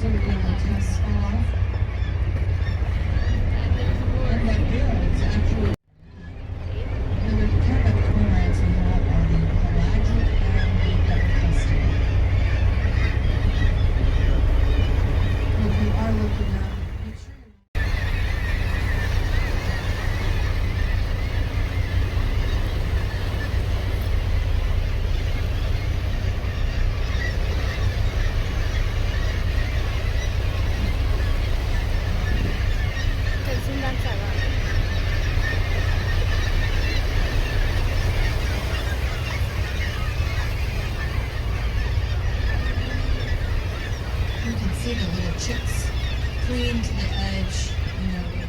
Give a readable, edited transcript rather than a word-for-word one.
So we can like test off. And that builds actually. And the kind of cormorants we have are the pelagic and the pepper crested. If you are looking at the picture, you can see the little chips clinging to the edge, you know,